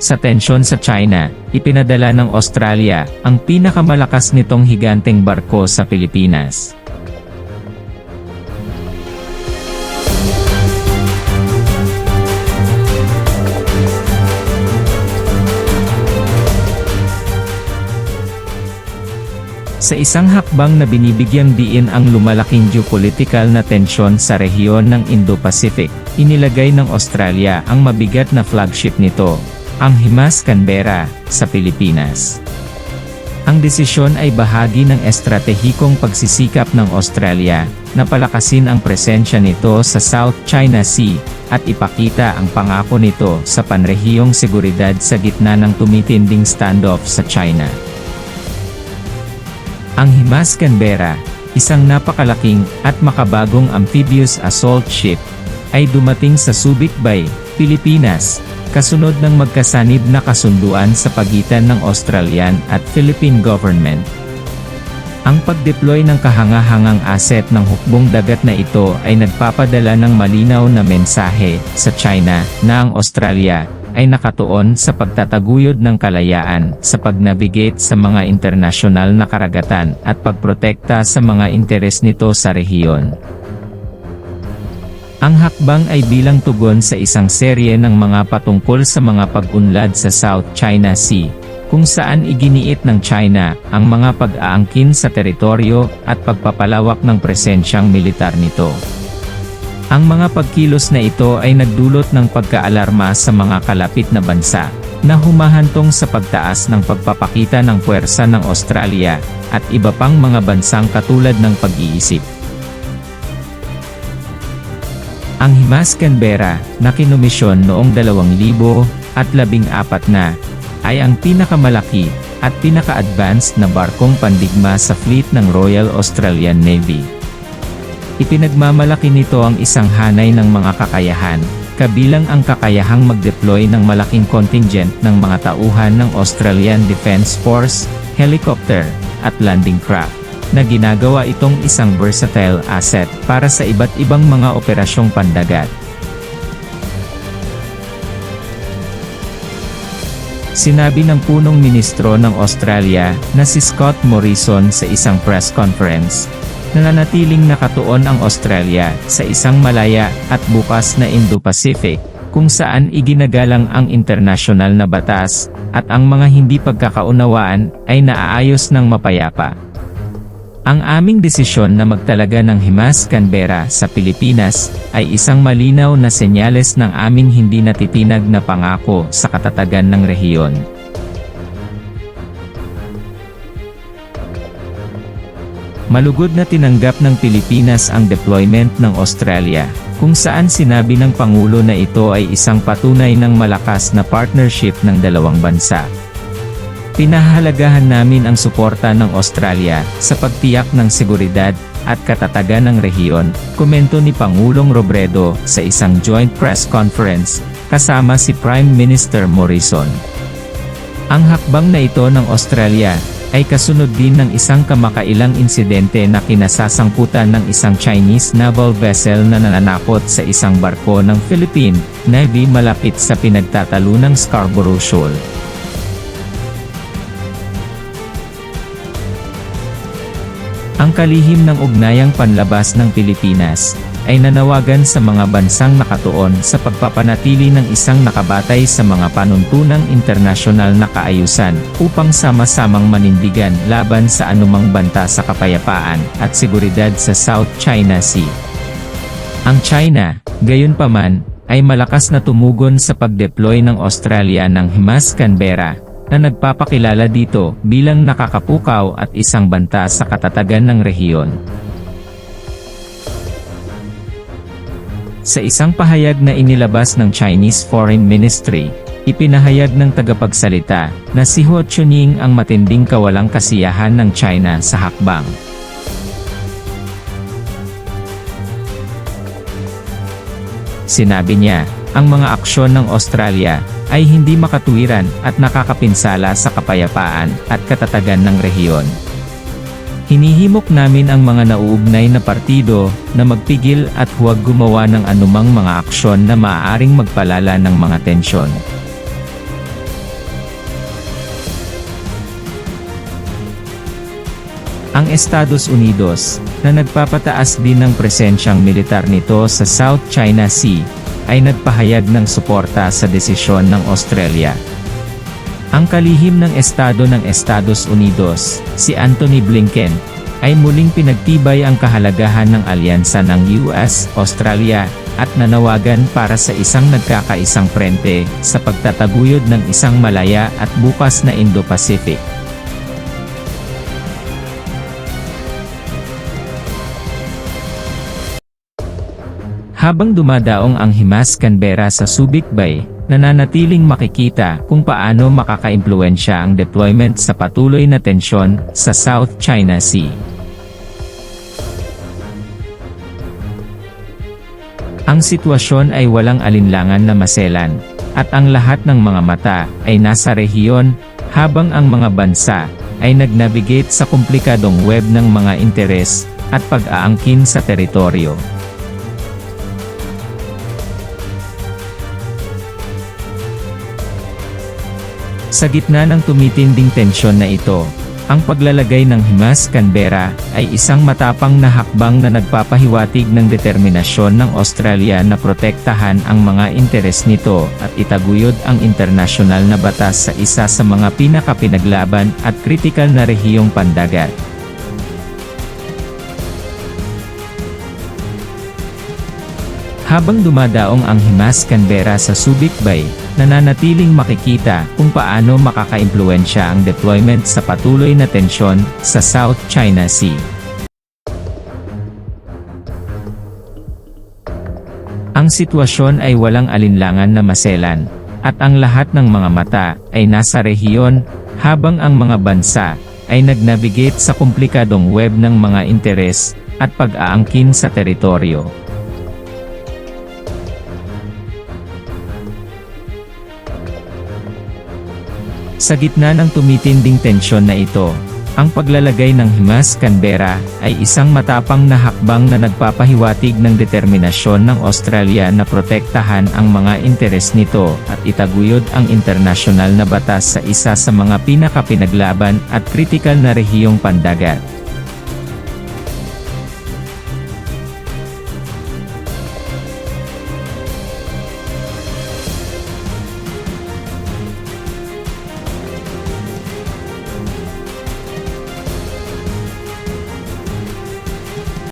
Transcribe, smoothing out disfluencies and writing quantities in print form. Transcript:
Sa tensyon sa China, ipinadala ng Australia ang pinakamalakas nitong higanteng barko sa Pilipinas. Sa isang hakbang na binibigyang diin ang lumalaking geopolitical na tensyon sa rehiyon ng Indo-Pacific, inilagay ng Australia ang mabigat na flagship nito, ang HIMARS Canberra, sa Pilipinas. Ang desisyon ay bahagi ng estratehikong pagsisikap ng Australia na palakasin ang presensya nito sa South China Sea at ipakita ang pangako nito sa panrehiyong seguridad sa gitna ng tumitinding standoff sa China. Ang HIMARS Canberra, isang napakalaking at makabagong amphibious assault ship, ay dumating sa Subic Bay, Pilipinas, kasunod ng magkasanib na kasunduan sa pagitan ng Australian at Philippine government. Ang pag-deploy ng kahangahangang asset ng hukbong dagat na ito ay nagpapadala ng malinaw na mensahe sa China na ang Australia ay nakatuon sa pagtataguyod ng kalayaan sa pag-navigate sa mga internasyonal na karagatan at pagprotekta sa mga interes nito sa rehiyon. Ang hakbang ay bilang tugon sa isang serye ng mga patungkol sa mga pag-unlad sa South China Sea, kung saan iginiit ng China ang mga pag-aangkin sa teritoryo at pagpapalawak ng presensyang militar nito. Ang mga pagkilos na ito ay nagdulot ng pagkaalarma sa mga kalapit na bansa, na humahantong sa pagtaas ng pagpapakita ng puwersa ng Australia, at iba pang mga bansang katulad ng pag-iisip. Ang HIMARS Canberra, na kinomisyon noong 2014 na, ay ang pinakamalaki at pinaka-advanced na barkong pandigma sa fleet ng Royal Australian Navy. Ipinagmamalaki nito ang isang hanay ng mga kakayahan, kabilang ang kakayahang mag-deploy ng malaking contingent ng mga tauhan ng Australian Defence Force, helicopter, at landing craft, na ginagawa itong isang versatile asset para sa iba't ibang mga operasyong pandagat. Sinabi ng punong ministro ng Australia na si Scott Morrison sa isang press conference, nananatiling nakatuon ang Australia sa isang malaya at bukas na Indo-Pacific, kung saan iginagalang ang internasyonal na batas, at ang mga hindi pagkakaunawaan ay naaayos ng mapayapa. Ang aming desisyon na magtalaga ng HIMARS Canberra sa Pilipinas ay isang malinaw na senyales ng aming hindi natitinag na pangako sa katatagan ng rehiyon. Malugod na tinanggap ng Pilipinas ang deployment ng Australia, kung saan sinabi ng Pangulo na ito ay isang patunay ng malakas na partnership ng dalawang bansa. Pinahahalagahan namin ang suporta ng Australia sa pagtiyak ng seguridad at katatagan ng rehiyon, komento ni Pangulong Robredo sa isang joint press conference, kasama si Prime Minister Morrison. Ang hakbang na ito ng Australia ay kasunod din ng isang kamakailang insidente na kinasasangkutan ng isang Chinese naval vessel na nananakot sa isang barko ng Philippine Navy malapit sa pinagtatalunang Scarborough Shoal. Ang kalihim ng ugnayang panlabas ng Pilipinas ay nanawagan sa mga bansang nakatuon sa pagpapanatili ng isang nakabatay sa mga panuntunang internasyonal na kaayusan, upang sama-samang manindigan laban sa anumang banta sa kapayapaan at seguridad sa South China Sea. Ang China, gayunpaman, ay malakas na tumugon sa pag-deploy ng Australia ng HIMARS Canberra, na nagpapakilala dito bilang nakakapukaw at isang banta sa katatagan ng rehiyon. Sa isang pahayag na inilabas ng Chinese Foreign Ministry, ipinahayag ng tagapagsalita na si Hua Chunying ang matinding kawalang kasiyahan ng China sa hakbang. Sinabi niya, ang mga aksyon ng Australia ay hindi makatuwiran at nakakapinsala sa kapayapaan at katatagan ng rehiyon. Hinihimok namin ang mga nauugnay na partido na magpigil at huwag gumawa ng anumang mga aksyon na maaaring magpalala ng mga tensyon. Ang Estados Unidos, na nagpapataas din ng presensyang militar nito sa South China Sea, ay nagpahayag ng suporta sa desisyon ng Australia. Ang kalihim ng Estado ng Estados Unidos, si Antony Blinken, ay muling pinagtibay ang kahalagahan ng alyansa ng US-Australia, at nanawagan para sa isang nagkakaisang frente, sa pagtataguyod ng isang malaya at bukas na Indo-Pacific. Habang dumadaong ang Himas Canberra sa Subic Bay, nananatiling makikita kung paano makakaimpluwensya ang deployment sa patuloy na tensyon sa South China Sea. Ang sitwasyon ay walang alinlangan na maselan, at ang lahat ng mga mata ay nasa rehiyon, habang ang mga bansa ay nag-navigate sa komplikadong web ng mga interes at pag-aangkin sa teritoryo. Sa gitna ng tumitinding tensyon na ito, ang paglalagay ng Himas Canberra ay isang matapang na hakbang na nagpapahiwatig ng determinasyon ng Australia na protektahan ang mga interes nito at itaguyod ang internasyonal na batas sa isa sa mga pinakapinaglaban at kritikal na rehiyong pandagat. Habang dumadaong ang Himas Canberra sa Subic Bay, nananatiling makikita kung paano makakaimpluwensya ang deployment sa patuloy na tensyon sa South China Sea. Ang sitwasyon ay walang alinlangan na maselan, at ang lahat ng mga mata ay nasa rehiyon, habang ang mga bansa ay nag-navigate sa komplikadong web ng mga interes at pag-aangkin sa teritoryo. Sa gitna ng tumitinding tensyon na ito, ang paglalagay ng Himas Canberra ay isang matapang na hakbang na nagpapahiwatig ng determinasyon ng Australia na protektahan ang mga interes nito at itaguyod ang internasyonal na batas sa isa sa mga pinakapinaglaban at kritikal na rehiyong pandagat.